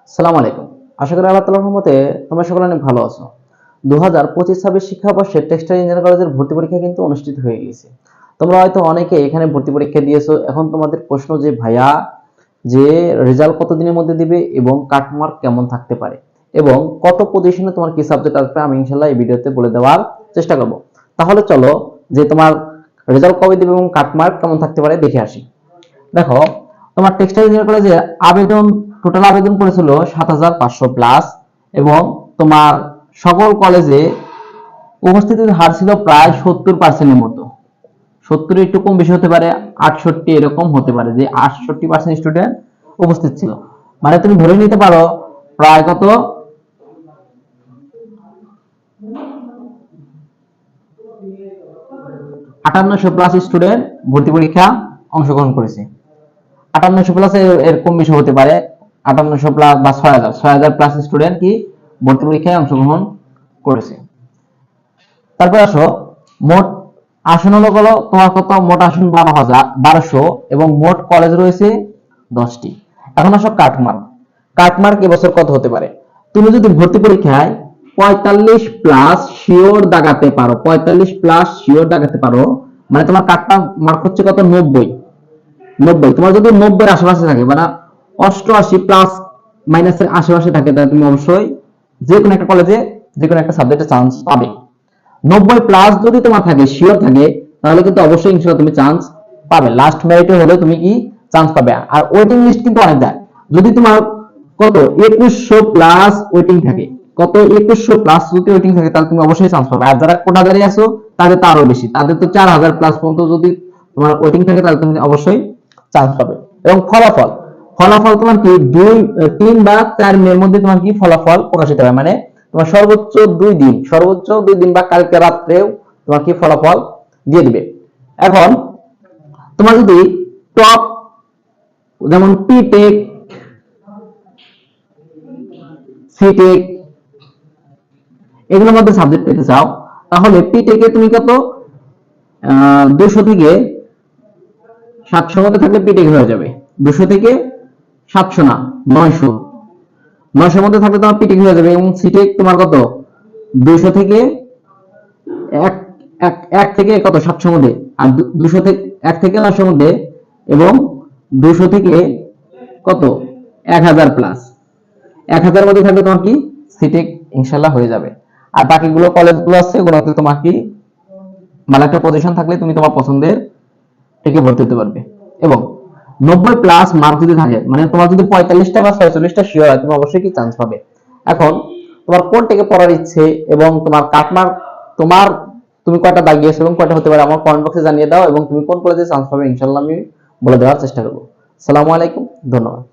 আসসালামু আলাইকুম। আশা করি আল্লাহ তাআলার রহমতে তোমরা সকলে অনেক ভালো আছো। 2025-26 শিক্ষাবর্ষে টেক্সটাইল ইঞ্জিনিয়ারিং কলেজের ভর্তি পরীক্ষা কিন্তু অনুষ্ঠিত হয়ে গেছে। তোমরা হয়তো অনেকে এখানে ভর্তি পরীক্ষা দিয়েছো। এখন তোমাদের প্রশ্ন যে ভাইয়া যে রেজাল্ট কতদিনের মধ্যে দিবে এবং কাটমার্ক কেমন থাকতে পারে এবং কত পজিশনে তোমার কি সাবজেক্ট আসবে, আমি ইনশাআল্লাহ এই ভিডিওতে বলে দেওয়ার চেষ্টা করব। তাহলে চলো যে তোমার রেজাল্ট কবে দিবে এবং কাটমার্ক কেমন থাকতে পারে দেখে আসি। দেখো, তোমার টেক্সটাইল ইঞ্জিনিয়ারিং কলেজে টোটাল আবেদন করেছিল ৭৫০০ প্লাস এবং তোমার সকল কলেজে উপস্থিতির হার ছিল প্রায় ৭০% মতো। ৭০ একটু কম বেশি হতে পারে, ৬৮ এরকম হতে পারে যে ৬৮% স্টুডেন্ট উপস্থিত ছিল। মানে তুমি ধরে নিতে পারো প্রায় কত ৫৮০০ প্লাস স্টুডেন্ট ভর্তি পরীক্ষা অংশগ্রহণ করেছে। ৫৮০০ প্লাস এর কম বেশি হতে পারে, ৫৮০০ প্লাস বা ৬০০০ প্লাস স্টুডেন্ট কি ভর্তি পরীক্ষায় অংশগ্রহণ করেছে। তারপর আসো, মোট আসন হলো তোমার কত, মোট আসন ১২০০ এবং মোট কলেজ রয়েছে 10টি। এখন আসো কাটমার্ক। কাটমার্ক এবছর কত হতে পারে? তুমি যদি ভর্তি পরীক্ষায় ৪৫ প্লাস শিওর দাগাতে পারো, ৪৫ প্লাস শিওর দাগাতে পারো, মানে তোমার কাটমার্ক হচ্ছে কত, ৯০। তোমার যদি ৯০ আশেপাশে থাকে, মানে ৮৮ প্লাস মাইনাসের আশেপাশে থাকে, তাহলে তুমি অবশ্যই যে কোনো একটা কলেজে যে কোনো একটা সাবজেক্টে চান্স পাবে। ৯০ প্লাস যদি তোমার থাকে, শিওর থাকে, তাহলে কিন্তু অবশ্যই ইনশাআল্লাহ তুমি চান্স পাবে। লাস্ট মেরিটে হলে তুমি কি চান্স পাবে। আর ওয়েটিং লিস্ট কিন্তু অনেক দেয়। যদি তোমার কত ২১০০ প্লাস ওয়েটিং থাকে, কত ২১০০ প্লাস যদি ওয়েটিং থাকে, তাহলে তুমি অবশ্যই চান্স পাবে। আর যারা কোটাদারি আছো তাদের তো আরো বেশি, তাদের তো ৪০০০ প্লাস পর্যন্ত যদি তোমার ওয়েটিং থাকে, তাহলে তুমি অবশ্যই চান্স পাবে। এবং ফলাফল ফলাফল তোমার কি ৩ বা ৪ মের মধ্যে তোমার কি ফলাফল প্রকাশিত হয়। মানে তোমার সর্বোচ্চ ২ দিন বা কালকে রাত্রেও তোমার কি ফলাফল দিয়ে দিবে। এখন তোমার যদি টপ যেমন পিটেক, সিটেক এগুলোর মধ্যে সাবজেক্ট পেতে চাও, তাহলে পিটেকে তুমি কত ২০০ থেকে ৭০০ মধ্যে থাকলে পিটেক হয়ে যাবে। ২০০ থেকে ৭০০ না, ৯০০ মধ্যে থাকলে তোমার পিটেক হয়ে যাবে। এবং সিটেক তোমার কত ২০০ থেকে এক থেকে কত ৭০০ মধ্যে, আর ২০০ থেকে ১ থেকে ৯০০ মধ্যে, এবং ২০০ থেকে কত ১০০০ প্লাস ১০০০ মধ্যে থাকলে তোমার কি সিটেক ইনশাআল্লাহ হয়ে যাবে। আর বাকিগুলো কলেজগুলো আছে, ওগুলোতে তোমার কি ভালো একটা পজিশন থাকলে তুমি তোমার পছন্দের থেকে ভর্তি হতে পারবে। এবং ৯০ প্লাস মার্ক যদি থাকে, মানে তোমার যদি ৪৫টা বা ৪৬টা শিওর হয়, তুমি অবশ্যই কি চান্স পাবে। এখন তোমার কোন থেকে পড়ার ইচ্ছে এবং তোমার কাটমার্ক তোমার তুমি কয়টা দাগিয়েছো এবং কয়টা হতে পারে আমার কমেন্ট বক্সে জানিয়ে দাও, এবং তুমি কোন কলেজে চান্স পাবে ইনশাআল্লাহ আমি বলে দেওয়ার চেষ্টা করব। আসসালামু আলাইকুম, ধন্যবাদ।